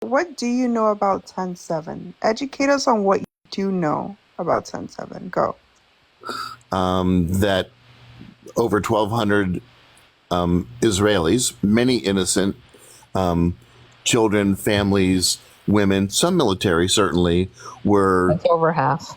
What do you know about 10/7? Educate us on what you do know about 10/7. Go. That over 1,200 Israelis, many innocent children, families, women, some military certainly, were... It's over half.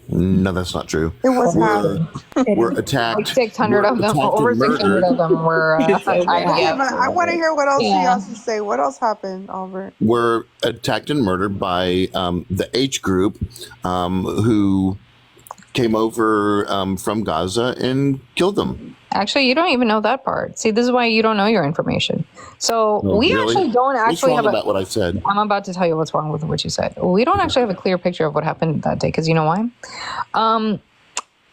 No, that's not true. It was half. Were attacked. Like 600 of them, over 600 of them were Okay, IDF. but I want to hear what else Yeah. he has to say. What else happened, Albert? Were attacked and murdered by the H group who came over from Gaza and killed them. Actually, you don't even know that part. See, this is why you don't know your information. So we really? actually don't actually What's wrong have about what I said? I'm about to tell you what's wrong with what you said. We don't actually have a clear picture of what happened that day, because you know why?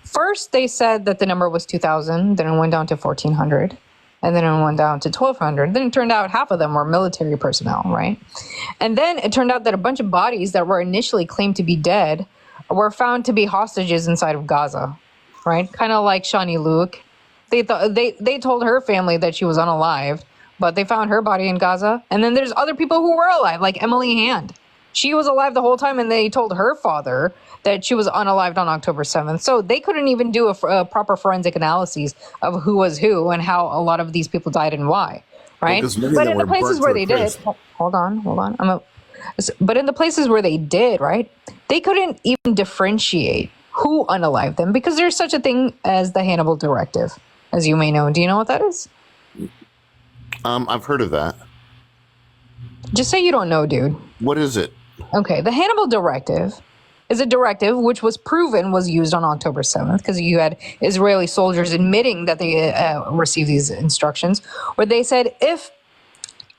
First, they said that the number was 2,000, then it went down to 1,400, and then it went down to 1,200. Then it turned out half of them were military personnel, right? And then it turned out that a bunch of bodies that were initially claimed to be dead were found to be hostages inside of Gaza, right? Kind of like Shani Luke. They told her family that she was unalived, but they found her body in Gaza. And then there's other people who were alive, like Emily Hand. She was alive the whole time, and they told her father that she was unalived on October 7th. So they couldn't even do a proper forensic analysis of who was who and how a lot of these people died and why, right? But in the places where they did, hold on. But in the places where they did, right, they couldn't even differentiate who unalived them, because there's such a thing as the Hannibal Directive, as you may know. Do you know what that is? I've heard of that. Just say you don't know, dude. What is it? Okay, the Hannibal Directive is a directive which was proven was used on October 7th, because you had Israeli soldiers admitting that they received these instructions, where they said if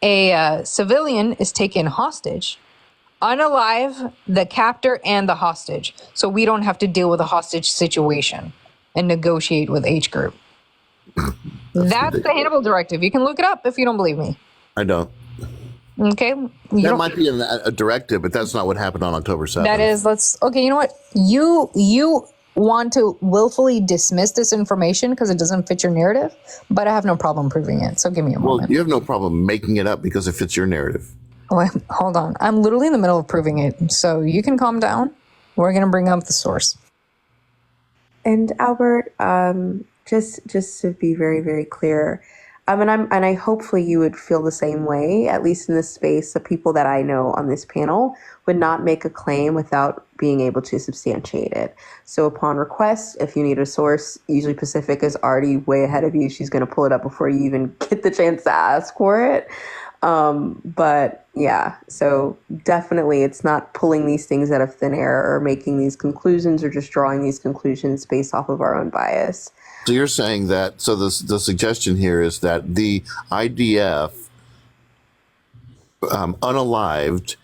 a civilian is taken hostage, unalive the captor and the hostage, so we don't have to deal with a hostage situation and negotiate with H group. That's the Hannibal Directive. You can look it up if you don't believe me. I don't. Okay. That might be a directive, but that's not what happened on October 7th. That is, okay, you know what? You want to willfully dismiss this information because it doesn't fit your narrative, but I have no problem proving it. So give me a moment. Well, you have no problem making it up because it fits your narrative. Wait, hold on. I'm literally in the middle of proving it. So you can calm down. We're going to bring up the source. And Albert, just to be very, very clear, and I hopefully you would feel the same way, at least in this space. The people that I know on this panel would not make a claim without being able to substantiate it. So upon request, if you need a source, usually Pacific is already way ahead of you. She's going to pull it up before you even get the chance to ask for it. But yeah, so definitely it's not pulling these things out of thin air or making these conclusions or just drawing these conclusions based off of our own bias. So you're saying that, so the suggestion here is that the IDF unalived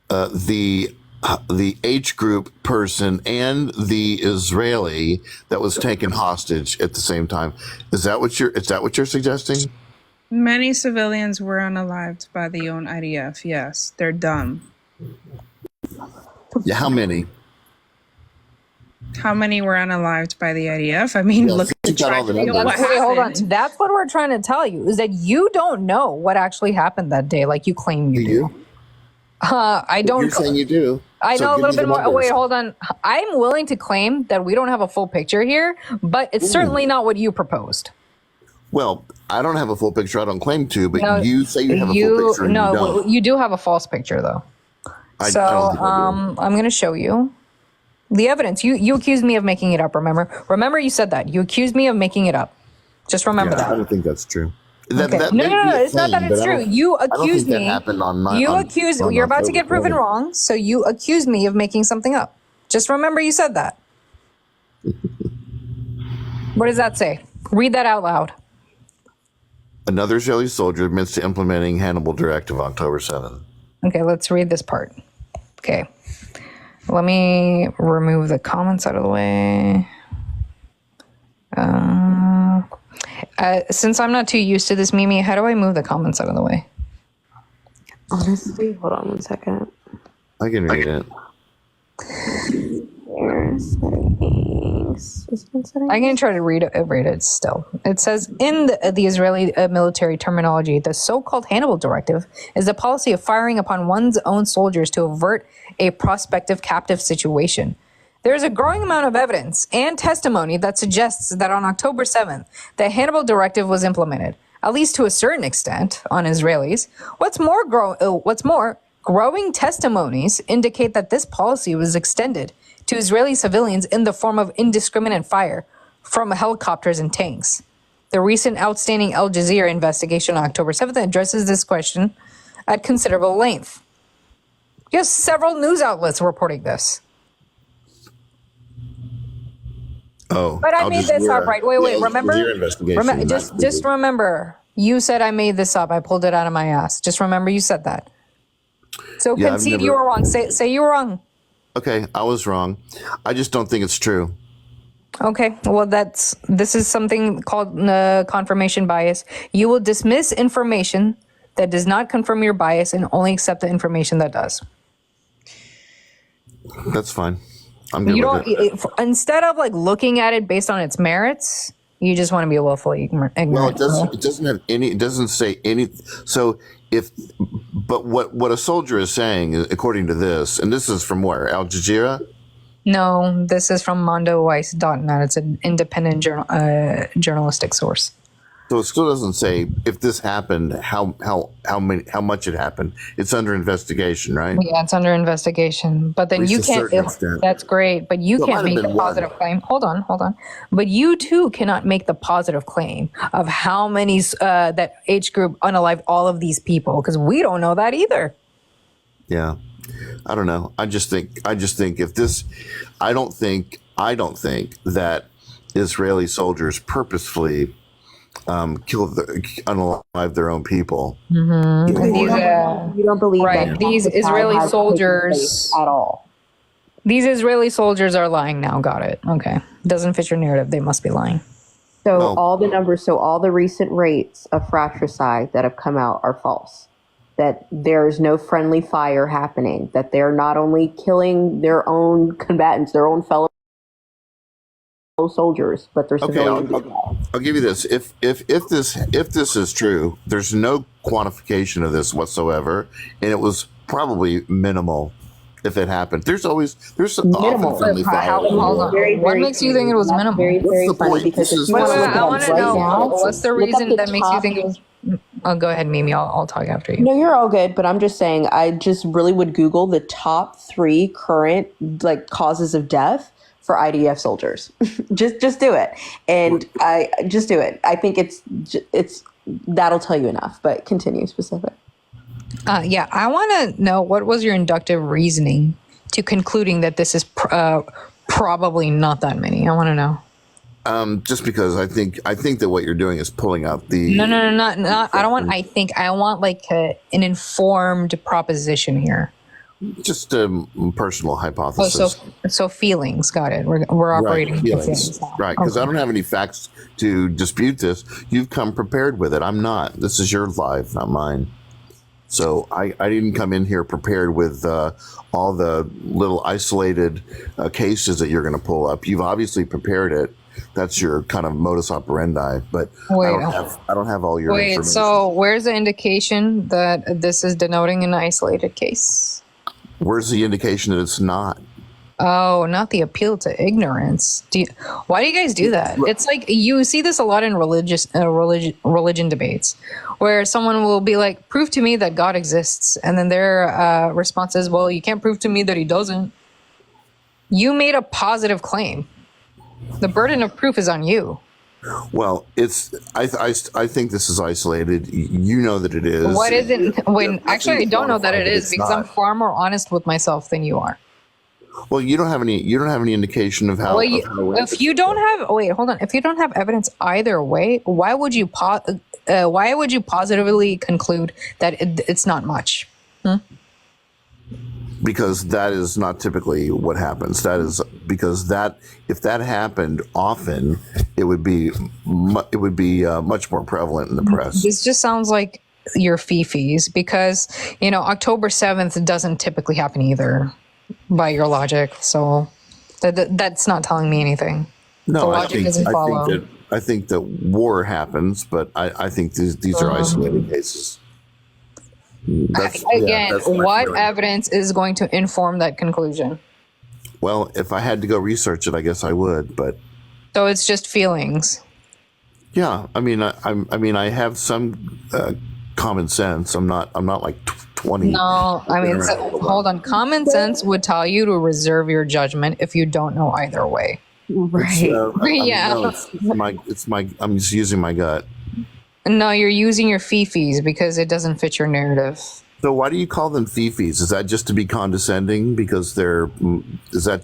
the H group person and the Israeli that was taken hostage at the same time. Is that what you're suggesting? Many civilians were unalived by the own IDF. Yes, they're dumb. Yeah, how many? How many were unalived by the IDF? I mean, look at the tragedy of what happened. Wait, hold on. That's what we're trying to tell you, is that you don't know what actually happened that day, like you claim you do. I don't. You're saying you do. I know a little bit more. Wait, hold on. I'm willing to claim that we don't have a full picture here, but it's certainly not what you proposed. Well, I don't have a full picture. I don't claim to, but you say you have a full picture. And no, you don't. You do have a false picture, though. I don't think I do. I'm going to show you the evidence. You accused me of making it up. Remember, you said that. You accused me of making it up. Just remember that. I don't think that's true. Okay. No. It's not that it's true. You accused me. That happened on You're about to get proven wrong. So you accused me of making something up. Just remember you said that. What does that say? Read that out loud. Another Israeli soldier admits to implementing Hannibal Directive October 7th. Okay, let's read this part. Okay. Let me remove the comments out of the way. Since I'm not too used to this, Mimi, how do I move the comments out of the way? Honestly, hold on one second. I can read it. Settings. settings? Is it in settings? I can try to read it still. It says, in the Israeli military terminology, the so-called Hannibal Directive is the policy of firing upon one's own soldiers to avert a prospective captive situation. There is a growing amount of evidence and testimony that suggests that on October 7th, the Hannibal Directive was implemented, at least to a certain extent, on Israelis. What's more, growing testimonies indicate that this policy was extended to Israeli civilians in the form of indiscriminate fire from helicopters and tanks. The recent outstanding Al Jazeera investigation on October 7th addresses this question at considerable length. Yes, several news outlets reporting this. Oh, But I made this up, right? Wait, remember? Just remember. remember, you said I made this up. I pulled it out of my ass. Just remember you said that. So Yeah, concede you were wrong. Say you were wrong. Okay, I was wrong. I just don't think it's true. Okay, well, this is something called confirmation bias. You will dismiss information that does not confirm your bias and only accept the information that does. That's fine. I'm good You with it. instead of like looking at it based on its merits, you just want to be willfully ignorant. Well, it doesn't have any. It doesn't say any. So but what a soldier is saying, according to this, and this is from where? Al Jazeera. No, this is from MondoWeiss.net. It's an independent journalistic source. So it still doesn't say if this happened, how much it happened. It's under investigation, right? Yeah, it's under investigation. But then At you least a can't. certain extent. That's great, but you So it can't might have make the been one. positive claim. Hold on. But you too cannot make the positive claim of how many that H group unalived all of these people, because we don't know that either. Yeah, I don't know. I just think if this, I don't think that Israeli soldiers purposefully unalive their own people. Mm-hmm. You don't believe Right. that These genocide Israeli has taken soldiers- place at all. These Israeli soldiers are lying now. Got it. Okay. Doesn't fit your narrative. They must be lying. So No. all the numbers, so all the recent rates of fratricide that have come out are false. That there's no friendly fire happening. That they're not only killing their own combatants, their own fellow soldiers, but they're Okay, civilians as well. I'll give you this. If this is true, there's no quantification of this whatsoever, and it was probably minimal if it happened. There's some Minimal. often friendly fire. Hold on. Very, What very makes you think it was that's minimal? Very, What's very the funny point? because This if is- you Wait, want to wait, look I it want up to right know now, what's the look up reason the that makes you top- think it was. Oh, go ahead, Mimi. I'll talk after you. No, you're all good, but I'm just saying I just really would Google the top 3 current like causes of death for IDF soldiers. just do it, and I just do it. I think it's that'll tell you enough. But continue specific. Yeah, I want to know what was your inductive reasoning to concluding that this is probably not that many. I want to know. Just because I think that what you're doing is pulling out the No, not. I don't want. I want like an informed proposition here. just a personal Oh, hypothesis. so feelings. Got it. We're operating with feelings. feelings now. Right, because I Okay. don't have any facts to dispute this. You've come prepared with it. I'm not. This is your life, not mine. So I didn't come in here prepared with all the little isolated cases that you're going to pull up. You've obviously prepared it. That's your kind of modus operandi. But Wait. I don't have all your Wait. information. So where's the indication that this is denoting an isolated case? Where's the indication that it's not? Oh, not the appeal to ignorance. Why do you guys do that? It's like you see this a lot in religion debates, where someone will be like, "Prove to me that God exists," and then their response is, "Well, you can't prove to me that He doesn't." You made a positive claim. The burden of proof is on you. Well, it's. I think this is isolated. You know that it is. What is it? When actually, I don't know that it is It's because I'm not. far more honest with myself than you are. Well, you don't have any. You don't have any indication of how. Well, of how if you don't have, wait, hold on. If you don't have evidence either way, why would you positively conclude that it's not much? Because that is not typically what happens. That is because that if that happened often, it would be much more prevalent in the press. This just sounds like your fifis because October 7th doesn't typically happen either, by your logic. So that's not telling me anything. The No, logic doesn't follow. I think that war happens, but I think these are isolated cases. Again, that's my what feeling. evidence is going to inform that conclusion? Well, if I had to go research it, I guess I would. But So it's just feelings. yeah, I mean, I have some common sense. I'm not like 20. No, I mean, hold on. Common sense would tell you to reserve your judgment if you don't know either way. Right. Yeah. No, I'm just using my gut. No, you're using your fifis because it doesn't fit your narrative. So why do you call them fifis? Is that just to be condescending? Because is that